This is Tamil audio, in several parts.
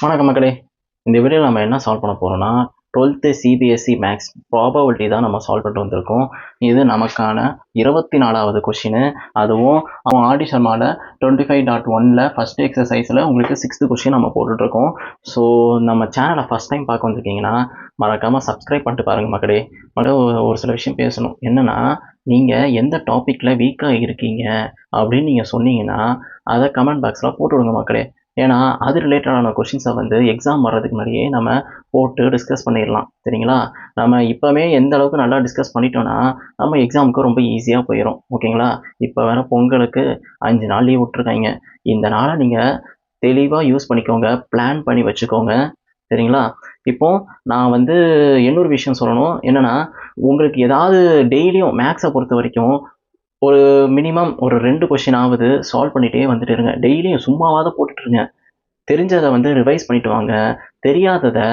வணக்கம் மக்களே. இந்த வீடியோவில் நம்ம என்ன சால்வ் பண்ண போகிறோம்னா 12th சிபிஎஸ்சி மேக்ஸ் ப்ராபபிலிட்டி தான் நம்ம சால்வ் பண்ணிட்டு வந்திருக்கோம். இது நமக்கான 24வது கொஷின். அதுவும் அவன் ஆடி சர்மாவில் 25.1 ஃபஸ்ட் எக்ஸசைஸில் உங்களுக்கு 6th கொஷின் நம்ம போட்டுட்ருக்கோம். ஸோ நம்ம சேனலை ஃபஸ்ட் டைம் பார்க்க வந்திருக்கீங்கன்னா மறக்காமல் சப்ஸ்கிரைப் பண்ணிட்டு பாருங்கள் மக்களே. ஒரு சில விஷயம் பேசணும். என்னென்னா, நீங்கள் எந்த டாப்பிக்கில் வீக்காக இருக்கீங்க அப்படின்னு நீங்கள் சொன்னீங்கன்னா அதை கமெண்ட் பாக்ஸில் போட்டு விடுங்க மக்களே. ஏன்னா அது ரிலேட்டடான கொஷின்ஸை வந்து எக்ஸாம் வர்றதுக்கு முன்னாடியே நம்ம போட்டு டிஸ்கஸ் பண்ணிடலாம். சரிங்களா? நம்ம இப்போவே எந்த அளவுக்கு நல்லா டிஸ்கஸ் பண்ணிட்டோன்னா நம்ம எக்ஸாமுக்கு ரொம்ப ஈஸியாக போயிடும். ஓகேங்களா? இப்போ வேறு பொங்கலுக்கு 5 நாள் லீவ் விட்ருக்காங்க. இந்த நாளை நீங்கள் தெளிவாக யூஸ் பண்ணிக்கோங்க, பிளான் பண்ணி வச்சுக்கோங்க. சரிங்களா? இப்போது நான் வந்து இன்னொரு விஷயம் சொல்லணும். என்னென்னா, உங்களுக்கு ஏதாவது டெய்லியும் மேக்ஸை பொறுத்த வரைக்கும் ஒரு மினிமம் ஒரு 2 கொஷின் ஆகுது சால்வ் பண்ணிகிட்டே வந்துட்டு இருங்க. டெய்லியும் சும்மாவாத போட்டுட்ருங்க. தெரிஞ்சதை வந்து ரிவைஸ் பண்ணிட்டு வாங்க. தெரியாததை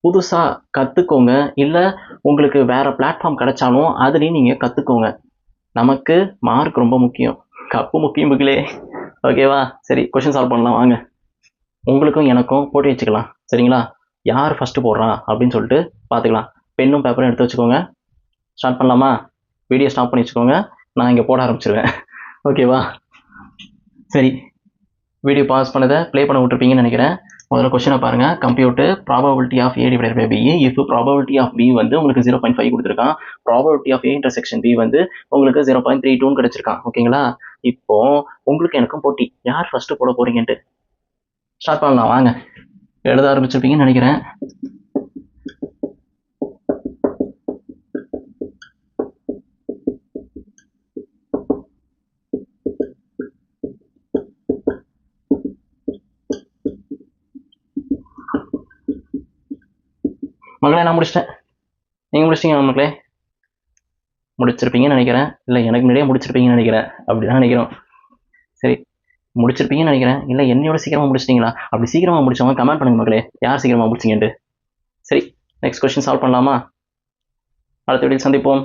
புதுசாக கற்றுக்கோங்க. இல்லை உங்களுக்கு வேறு பிளாட்ஃபார்ம் கிடைச்சாலும் அதுலேயும் நீங்கள் கற்றுக்கோங்க. நமக்கு மார்க் ரொம்ப முக்கியம், கப்பு முக்கியம் மக்களே. ஓகேவா? சரி, கொஷின் சால்வ் பண்ணலாம் வாங்க. உங்களுக்கும் எனக்கும் போட்டி வச்சுக்கலாம். சரிங்களா? யார் ஃபஸ்ட்டு போடுறா அப்படின்னு சொல்லிட்டு பார்த்துக்கலாம். பென்னும் பேப்பரும் எடுத்து வச்சுக்கோங்க. ஸ்டார்ட் பண்ணலாமா? வீடியோ ஸ்டாப் பண்ணி வச்சுக்கோங்க. நான் இங்கே போட ஆரம்பிச்சிருவேன். ஓகேவா? சரி, வீடியோ பாஸ் பண்ணதை ப்ளே பண்ண விட்டுருப்பீங்கன்னு நினைக்கிறேன். முதல்ல கொஸ்டினை பாருங்கள். Computer probability of A divided by B if probability of B வந்து உங்களுக்கு 0.5 கொடுத்துருக்கான். Probability of A intersection B வந்து உங்களுக்கு 0.32 கிடச்சிருக்கான். ஓகேங்களா? இப்போ உங்களுக்கு எனக்கும் போட்டி, யார் ஃபஸ்ட்டு போட போகிறீங்கன்ட்டு ஸ்டார்ட் பண்ணலாம் வாங்க. எழுத ஆரம்பிச்சிருப்பீங்கன்னு நினைக்கிறேன். மக்களே, நான் முடிச்சிட்டேன். நீங்கள் முடிச்சிட்டீங்க மக்களே? முடிச்சிருப்பீங்கன்னு நினைக்கிறேன். இல்லை, எனக்கு முன்னாடியே முடிச்சிருப்பீங்கன்னு நினைக்கிறேன். அப்படி தான் நினைக்கிறோம். சரி, முடிச்சிருப்பீங்கன்னு நினைக்கிறேன். இல்லை, என்னையோட சீக்கிரமாக முடிச்சிட்டிங்களா? அப்படி சீக்கிரமாக முடிச்சவங்க கமெண்ட் பண்ணுங்க மக்களே, யார் சீக்கிரமாக முடிச்சிங்கன்ட்டு. சரி, நெக்ஸ்ட் கொஸ்டின் சால்வ் பண்ணலாமா? அடுத்த வீடியோவில் சந்திப்போம்.